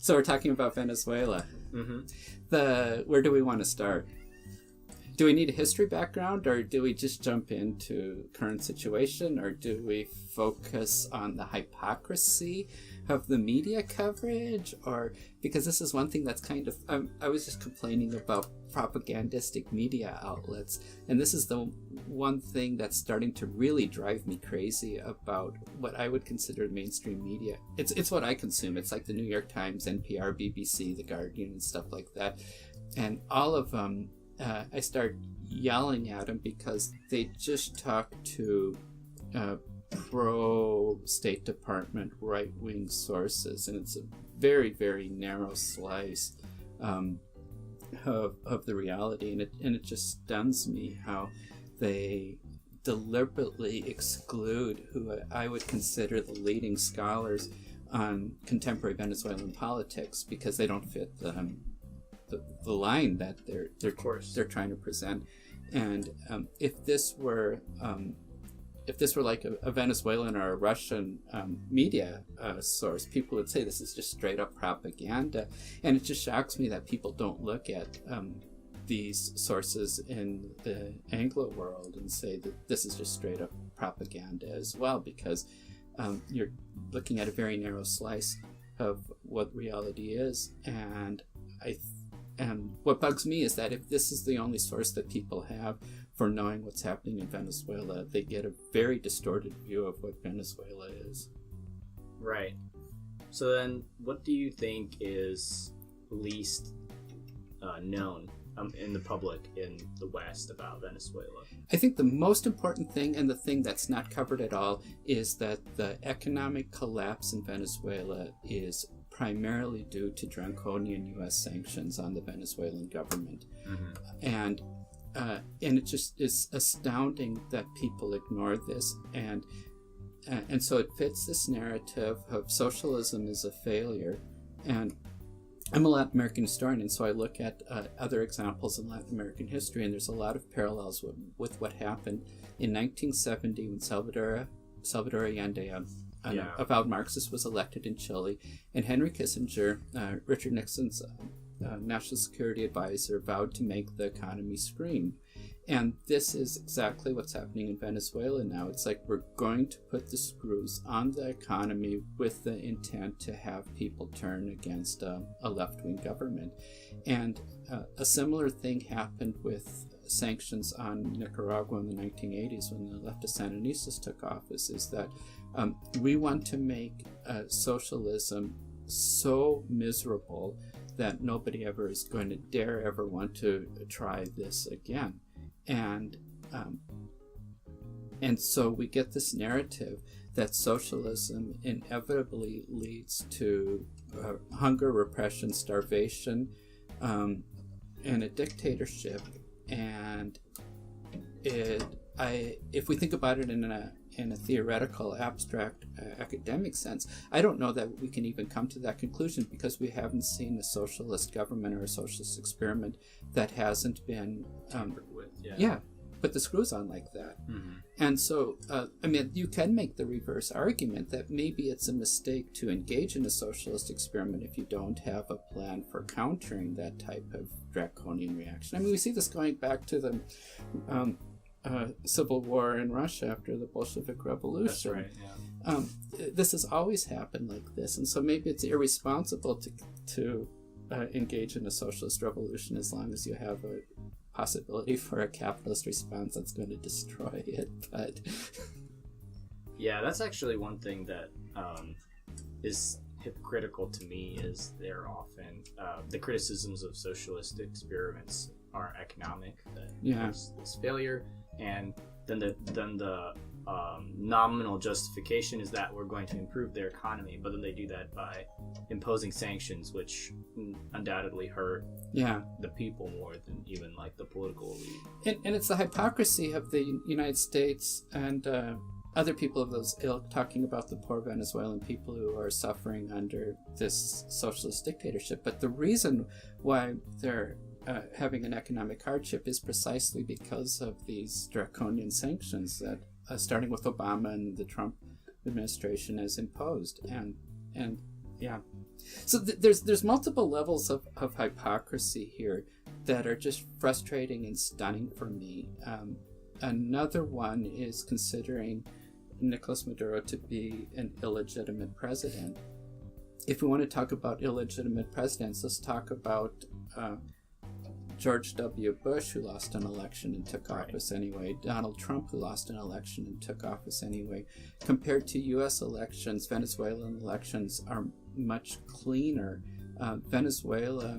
So we're talking about Venezuela. Where do we want to start? Do we need a history background, or do we just jump into current situation, or do we focus on the hypocrisy of the media coverage? Or because this is one thing that's kind of I was just complaining about propagandistic media outlets, and this is the one thing that's starting to really drive me crazy about what I would consider mainstream media. It's what I consume. It's like the New York Times, NPR, BBC, The Guardian, and stuff like that, and all of them. I start yelling at them because they just talk to pro-State Department right-wing sources, and it's a very, very narrow slice of the reality, and it just stuns me how they deliberately exclude who I would consider the leading scholars on contemporary Venezuelan politics because they don't fit the line that they're trying to present. And if this were like a Venezuelan or a Russian media source, people would say this is just straight up propaganda. And it just shocks me that people don't look at these sources in the Anglo world and say that this is just straight up propaganda as well, because you're looking at a very narrow slice of what reality is. And what bugs me is that if this is the only source that people have for knowing what's happening in Venezuela, they get a very distorted view of what Venezuela is. Right. So then, what do you think is least known in the public in the West about Venezuela? I think the most important thing, and the thing that's not covered at all, is that the economic collapse in Venezuela is primarily due to draconian U.S. sanctions on the Venezuelan government. And it just is astounding that people ignore this, and so it fits this narrative of socialism is a failure. And I'm a Latin American historian, and so I look at other examples in Latin American history, and there's a lot of parallels with what happened in 1970 when Salvador Allende, an avowed Marxist, was elected in Chile, and Henry Kissinger, Richard Nixon's national security advisor, vowed to make the economy scream. And this is exactly what's happening in Venezuela now. It's like we're going to put the screws on the economy with the intent to have people turn against a left-wing government. And a similar thing happened with sanctions on Nicaragua in the 1980s when the leftist Sandinistas took office, is that we want to make socialism so miserable that nobody ever is going to dare ever want to try this again. And so we get this narrative that socialism inevitably leads to hunger, repression, starvation, and a dictatorship. And if we think about it in a theoretical, abstract, academic sense, I don't know that we can even come to that conclusion, because we haven't seen a socialist government or a socialist experiment that hasn't been put the screws on like that. And so, you can make the reverse argument that maybe it's a mistake to engage in a socialist experiment if you don't have a plan for countering that type of draconian reaction. We see this going back to the civil war in Russia after the Bolshevik Revolution. That's right, yeah. This has always happened like this, and so maybe it's irresponsible to engage in a socialist revolution as long as you have a possibility for a capitalist response that's going to destroy it. But yeah, that's actually one thing that is hypocritical to me, is they're often the criticisms of socialist experiments are economic, that there's this failure, and then the nominal justification is that we're going to improve their economy, but then they do that by imposing sanctions, which undoubtedly hurt the people more than even like the political elite. And it's the hypocrisy of the United States and other people of those ilk talking about the poor Venezuelan people who are suffering under this socialist dictatorship. But the reason why they're having an economic hardship is precisely because of these draconian sanctions that starting with Obama and the Trump administration has imposed. And Yeah. So there's multiple levels of hypocrisy here that are just frustrating and stunning for me. Another one is considering Nicolas Maduro to be an illegitimate president. If we want to talk about illegitimate presidents, let's talk about George W. Bush, who lost an election and took office anyway, Donald Trump, who lost an election and took office anyway. Compared to U.S. elections, Venezuelan elections are much cleaner. Venezuela,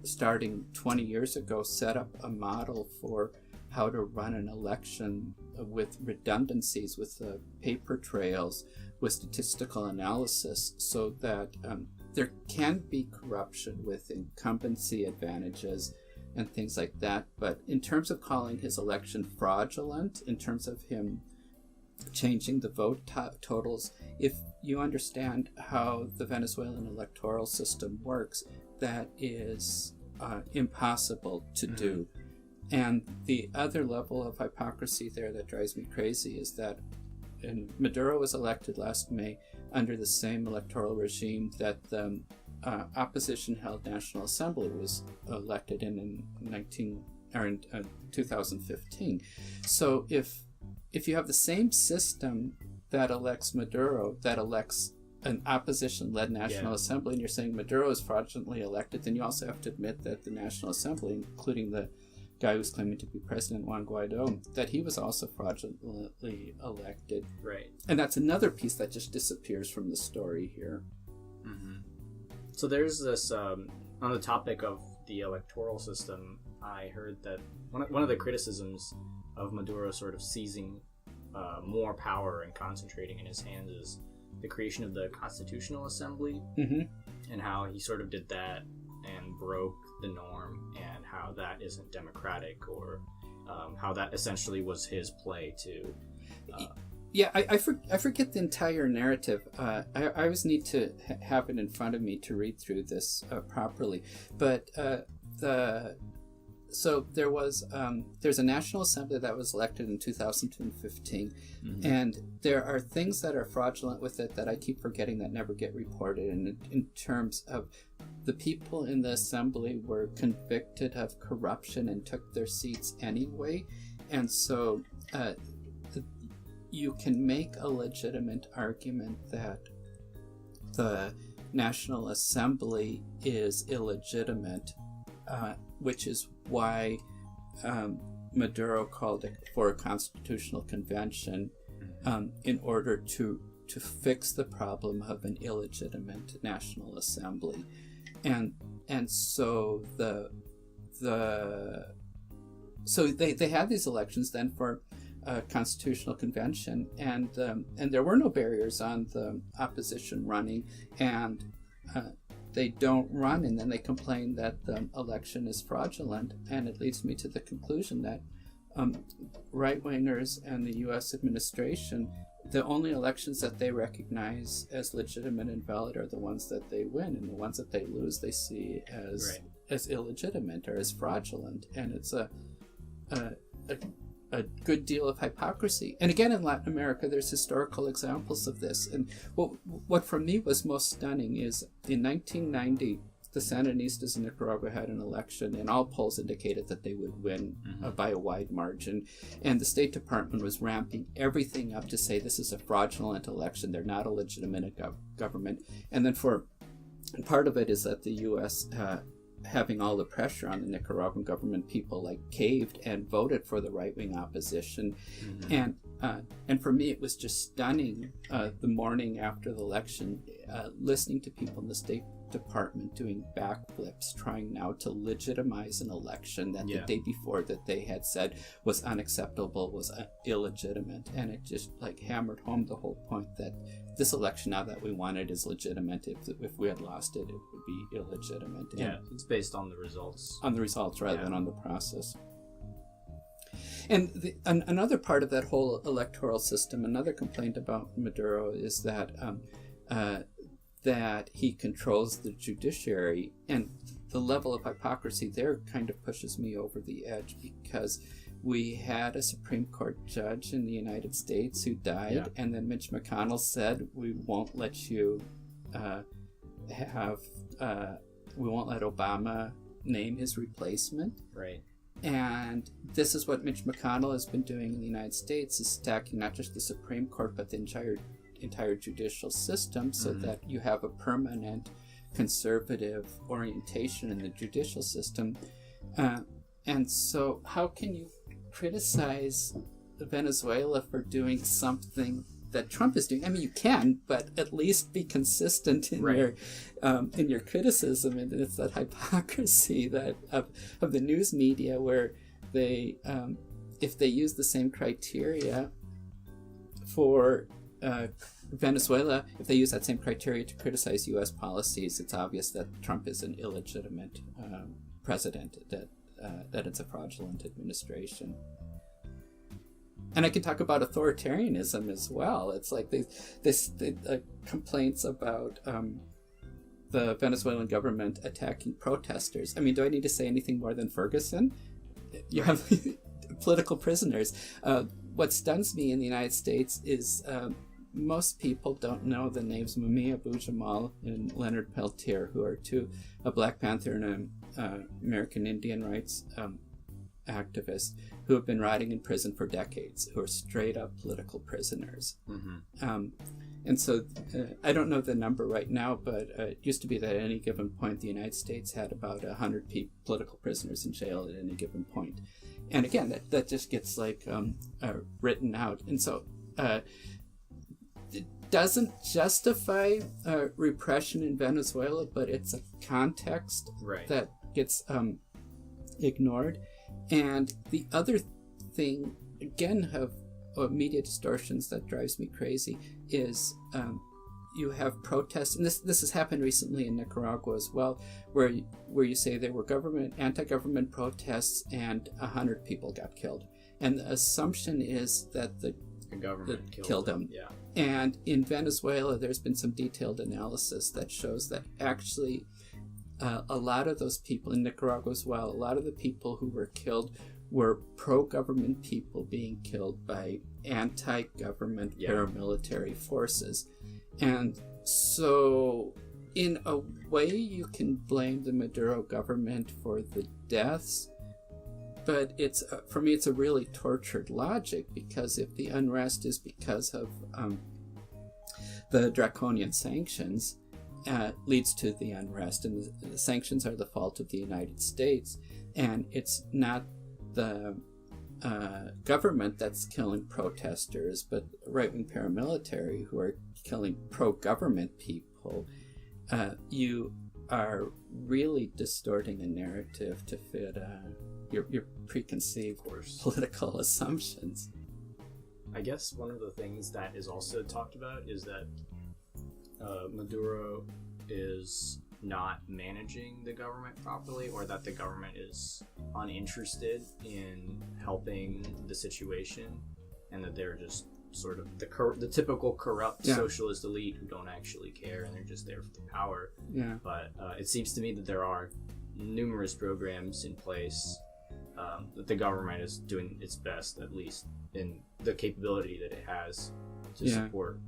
starting 20 years ago, set up a model for how to run an election with redundancies, with paper trails, with statistical analysis, so that there can be corruption with incumbency advantages and things like that. But in terms of calling his election fraudulent, in terms of him changing the vote totals, if you understand how the Venezuelan electoral system works, that is impossible to do. And the other level of hypocrisy there that drives me crazy is that Maduro was elected last May under the same electoral regime that the opposition-held National Assembly was elected in 2015. So if you have the same system that elects Maduro, that elects an opposition-led National Assembly, and you're saying Maduro is fraudulently elected, then you also have to admit that the National Assembly, including the guy who's claiming to be President Juan Guaido, that he was also fraudulently elected. Right. And that's another piece that just disappears from the story here. Mm-hmm. So there's this, on the topic of the electoral system, I heard that one of the criticisms of Maduro sort of seizing more power and concentrating in his hands is the creation of the Constitutional Assembly, and how he sort of did that and broke the norm, and how that isn't democratic, or how that essentially was his play to... I forget the entire narrative. I always need to have it in front of me to read through this properly. But so there's a National Assembly that was elected in 2015, and there are things that are fraudulent with it that I keep forgetting that never get reported. And in terms of the people in the assembly were convicted of corruption and took their seats anyway, and so you can make a legitimate argument that the National Assembly is illegitimate, which is why Maduro called for a constitutional convention in order to fix the problem of an illegitimate National Assembly, and so so they had these elections then for a constitutional convention, and there were no barriers on the opposition running, and they don't run, and then they complain that the election is fraudulent. And it leads me to the conclusion that right-wingers and the U.S. administration, the only elections that they recognize as legitimate and valid are the ones that they win, and the ones that they lose they see as illegitimate or as fraudulent. And it's a good deal of hypocrisy. And again, in Latin America, there's historical examples of this. And what for me was most stunning is in 1990, the Sandinistas in Nicaragua had an election, and all polls indicated that they would win by a wide margin. And the State Department was ramping everything up to say this is a fraudulent election. They're not a legitimate government. And then part of it is that the U.S. Having all the pressure on the Nicaraguan government, people like caved and voted for the right-wing opposition. And for me, it was just stunning the morning after the election, listening to people in the State Department doing backflips, trying now to legitimize an election that the day before that they had said was unacceptable, was illegitimate. And it just like hammered home the whole point that this election now that we wanted is legitimate. If we had lost it, it would be illegitimate. Yeah, it's based on the results. On the results rather than on the process. And another part of that whole electoral system, another complaint about Maduro is that that he controls the judiciary, and the level of hypocrisy there kind of pushes me over the edge, because we had a Supreme Court judge in the United States who died, and then Mitch McConnell said, we won't let you have we won't let Obama name his replacement. Right. And this is what Mitch McConnell has been doing in the United States, is stacking not just the Supreme Court, but the entire judicial system, so that you have a permanent conservative orientation in the judicial system. And so how can you criticize Venezuela for doing something that Trump is doing? I mean, you can, but at least be consistent in your criticism. And it's that hypocrisy that of the news media, where they, if they use the same criteria for Venezuela, if they use that same criteria to criticize U.S. policies, it's obvious that Trump is an illegitimate president, that it's a fraudulent administration. And I can talk about authoritarianism as well. It's like this complaints about the Venezuelan government attacking protesters. I mean, do I need to say anything more than Ferguson? You have political prisoners. What stuns me in the United States is most people don't know the names Mumia Abu-Jamal and Leonard Peltier, who are a Black Panther and an American Indian rights activists who have been rotting in prison for decades, who are straight up political prisoners. And so I don't know the number right now, but it used to be that at any given point the United States had about 100 political prisoners in jail at any given point. And again, that just gets like written out. And so it doesn't justify repression in Venezuela, but it's a context that gets ignored. And the other thing, again, of media distortions that drives me crazy is you have protests, and this has happened recently in Nicaragua as well, where you say there were anti-government protests and 100 people got killed, and the assumption is that the government killed them. Yeah. And in Venezuela, there's been some detailed analysis that shows that actually a lot of those people in Nicaragua as well, a lot of the people who were killed were pro-government people being killed by anti-government paramilitary forces. And so in a way you can blame the Maduro government for the deaths, but for me it's a really tortured logic, because if the unrest is because of the draconian sanctions, leads to the unrest, and the sanctions are the fault of the United States, and it's not the government that's killing protesters, but right-wing paramilitary who are killing pro-government people, you are really distorting a narrative to fit your preconceived political assumptions. I guess one of the things that is also talked about is that Maduro is not managing the government properly, or that the government is uninterested in helping the situation, and that they're just sort of the typical corrupt socialist elite who don't actually care, and they're just there for the power. Yeah. But it seems to me that there are numerous programs in place that the government is doing its best, at least in the capability that it has to support.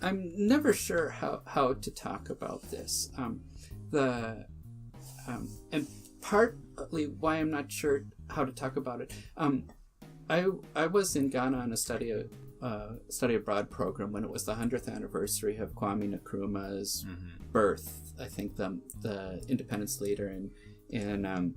I'm never sure how to talk about this. And partly why I'm not sure how to talk about it. I was in Ghana on a study abroad program when it was the 100th anniversary of Kwame Nkrumah's birth. I think the independence leader in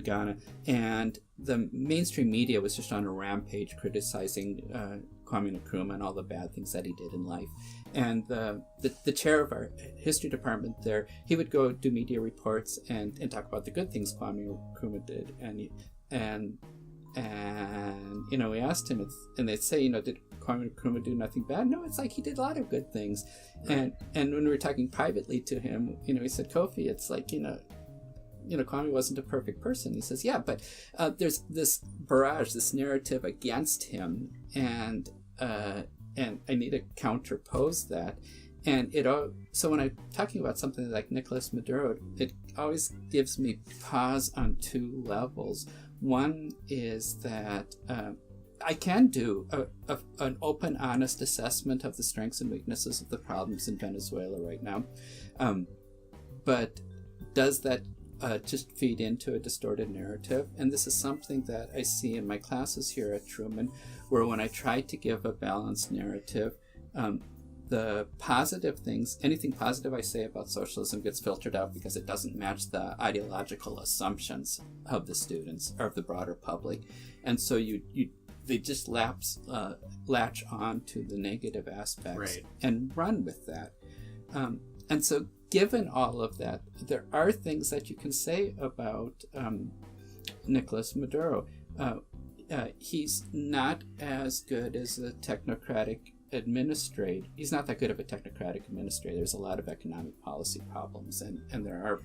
Ghana, and the mainstream media was just on a rampage criticizing Kwame Nkrumah and all the bad things that he did in life. And the chair of our history department there, he would go do media reports and talk about the good things Kwame Nkrumah did. And we asked him, and they'd say, did Kwame Nkrumah do nothing bad? No, it's like he did a lot of good things. Right. And when we were talking privately to him, he said, Kofi, it's like, Kwame wasn't a perfect person. He says, yeah, but there's this barrage, this narrative against him, and I need to counterpose that. And so when I'm talking about something like Nicolas Maduro, it always gives me pause on two levels. One is that I can do an open, honest assessment of the strengths and weaknesses of the problems in Venezuela right now. But does that just feed into a distorted narrative? And this is something that I see in my classes here at Truman, where when I try to give a balanced narrative, the positive things, anything positive I say about socialism gets filtered out because it doesn't match the ideological assumptions of the students or of the broader public. And so they just latch on to the negative aspects and run with that. And so given all of that, there are things that you can say about Nicolas Maduro. He's not as good as a technocratic administrator. He's not that good of a technocratic administrator. There's a lot of economic policy problems, and there are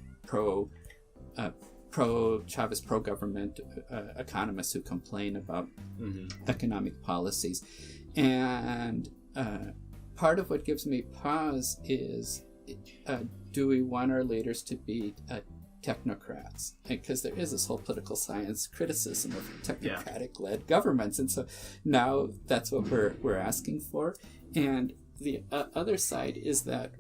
pro-Chavez, pro-government economists who complain about economic policies. And part of what gives me pause is, do we want our leaders to be technocrats? Because there is this whole political science criticism of technocratic-led governments, and so now that's what we're asking for. And the other side is that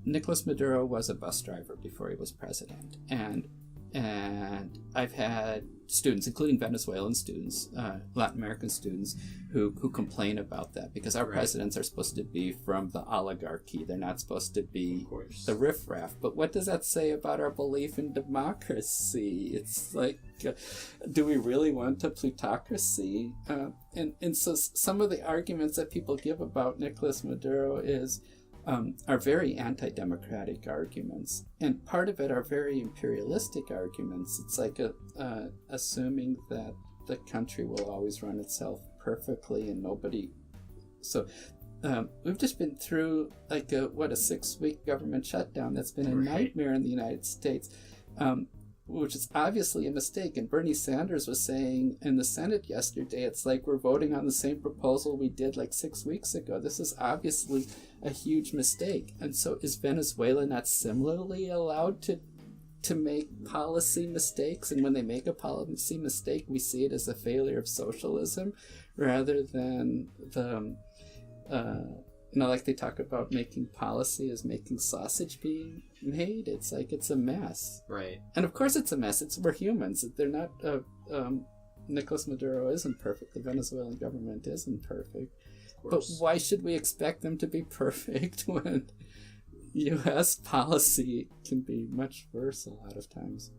Nicolas Maduro was a bus driver before he was president, and I've had students, including Venezuelan students, Latin American students, who complain about that, because our presidents are supposed to be from the oligarchy. They're not supposed to be the riffraff. But what does that say about our belief in democracy? It's like, do we really want a plutocracy? And so some of the arguments that people give about Nicolas Maduro are very anti-democratic arguments, and part of it are very imperialistic arguments. It's like assuming that the country will always run itself perfectly and nobody. So we've just been through like a 6-week government shutdown that's been a nightmare in the United States, which is obviously a mistake. And Bernie Sanders was saying in the Senate yesterday, it's like we're voting on the same proposal we did like 6 weeks ago. This is obviously a huge mistake. And so is Venezuela not similarly allowed to make policy mistakes? And when they make a policy mistake, we see it as a failure of socialism rather than the like they talk about making policy as making sausage being made. It's like it's a mess. Right. And of course it's a mess. We're humans. They're not. Nicolas Maduro isn't perfect. The Venezuelan government isn't perfect. But why should we expect them to be perfect when U.S. policy can be much worse a lot of times?